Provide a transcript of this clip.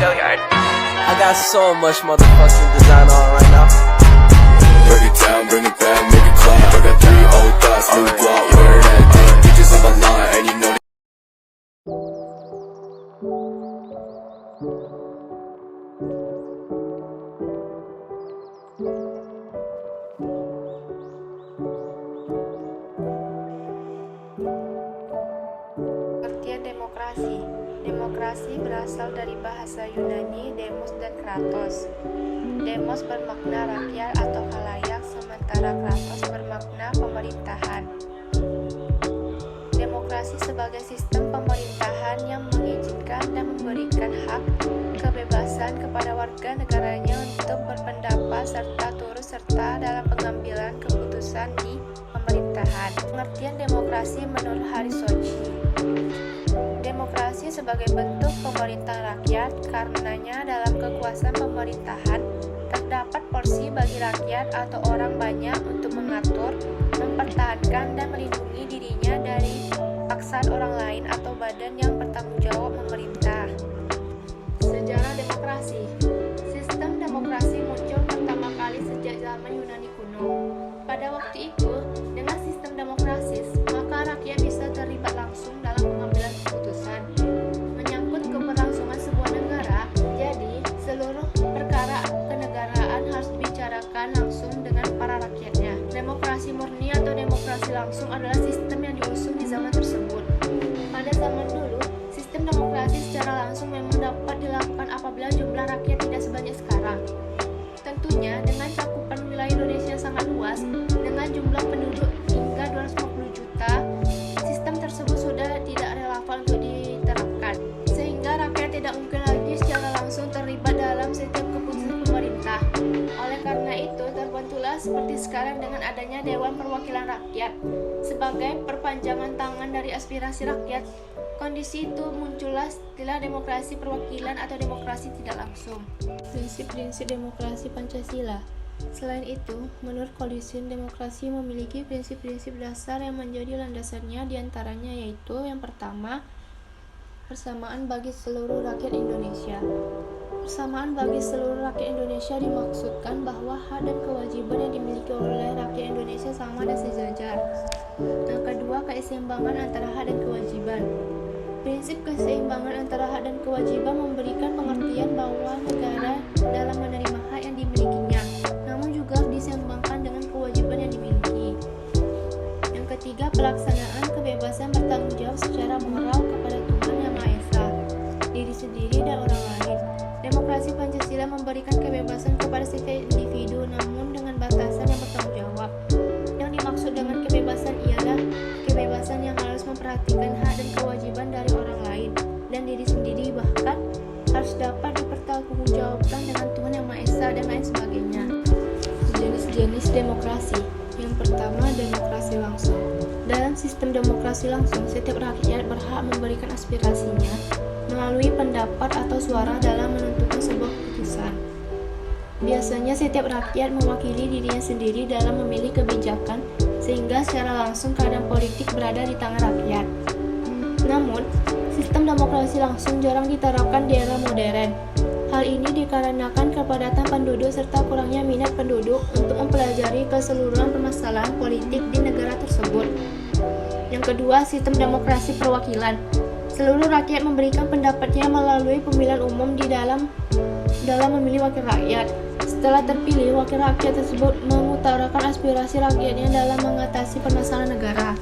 I got so much motherfucking design on right now. Break it down, bring it back, make it clap. I got 3 old thoughts, new block, where that day. Bitches on my line, and you know Pengertian demokrasi. Demokrasi berasal dari bahasa Yunani demos dan kratos. Demos bermakna rakyat atau khalayak, sementara kratos bermakna pemerintahan. Demokrasi sebagai sistem pemerintahan yang mengizinkan dan memberikan hak kebebasan kepada warga negaranya untuk berpendapat serta turut serta dalam pengambilan keputusan di pemerintahan. Pengertian demokrasi menurut Harissochi. Demokrasi sebagai bentuk pemerintahan rakyat, karenanya dalam kekuasaan pemerintahan terdapat porsi bagi rakyat atau orang banyak untuk mengatur, mempertahankan dan melindungi dirinya dari paksaan orang lain atau badan yang bertanggung jawab memerintah. Sejarah demokrasi. Sistem demokrasi muncul pertama kali sejak zaman Yunani kuno. Pada waktu itu, dengan sistem demokrasis, maka rakyat bisa terlibat langsung dalam pengambilan keputusan. Menyangkut keberlangsungan sebuah negara, jadi seluruh perkara kenegaraan harus dibicarakan langsung dengan para rakyatnya. Demokrasi murni atau demokrasi langsung adalah sistem yang diusung di zaman tersebut. Pada zaman dulu, sistem demokrasi secara langsung memang dapat dilakukan apabila jumlah rakyat tidak sebanyak sekarang. Tentunya dengan cakupan wilayah Indonesia sangat luas, dengan jumlah penduduk hingga 250 juta, sistem tersebut sudah tidak relevan untuk diterapkan. Sehingga rakyat tidak mungkin lagi secara langsung terlibat dalam setiap keputusan pemerintah. Oleh karena itu, terbentuklah seperti sekarang dengan adanya Dewan Perwakilan Rakyat sebagai perpanjangan tangan dari aspirasi rakyat. Kondisi itu muncullah istilah demokrasi perwakilan atau demokrasi tidak langsung. Prinsip-prinsip demokrasi Pancasila. Selain itu, menurut Koalisi Demokrasi memiliki prinsip-prinsip dasar yang menjadi landasannya, diantaranya yaitu yang pertama, persamaan bagi seluruh rakyat Indonesia. Persamaan bagi seluruh rakyat Indonesia dimaksudkan bahwa hak dan kewajiban yang dimiliki oleh rakyat Indonesia sama dan sejajar. Yang kedua, keseimbangan antara hak dan kewajiban. Prinsip keseimbangan antara hak dan kewajiban memberikan pengertian bahwa negara dalam menerima hak yang dimilikinya, namun juga diseimbangkan dengan kewajiban yang dimiliki. Yang ketiga, pelaksanaan kebebasan bertanggung jawab secara moral kepada Tuhan Yang Maha Esa, diri sendiri dan orang lain. Demokrasi Pancasila memberikan kebebasan kepada setiap individu, namun dengan batasan yang bertanggung jawab. Yang dimaksud dengan kebebasan ialah kebebasan yang harus memperhatikan hak dan kewajiban dari orang lain dan diri sendiri, bahkan harus dapat dipertanggungjawabkan dengan Tuhan Yang Maha Esa dan lain sebagainya. Jenis-jenis demokrasi. Yang pertama, demokrasi langsung. Dalam sistem demokrasi langsung, setiap rakyat berhak memberikan aspirasinya melalui pendapat atau suara dalam menentukan sebuah keputusan. Biasanya setiap rakyat mewakili dirinya sendiri dalam memilih kebijakan, sehingga secara langsung keadaan politik berada di tangan rakyat. Namun, sistem demokrasi langsung jarang diterapkan di era modern. Hal ini dikarenakan kepadatan penduduk serta kurangnya minat penduduk untuk mempelajari keseluruhan permasalahan politik di negara tersebut. Yang kedua, sistem demokrasi perwakilan. Seluruh rakyat memberikan pendapatnya melalui pemilihan umum di dalam memilih wakil rakyat. Setelah terpilih, wakil rakyat tersebut mengutarakan aspirasi rakyatnya dalam mengatasi permasalahan negara.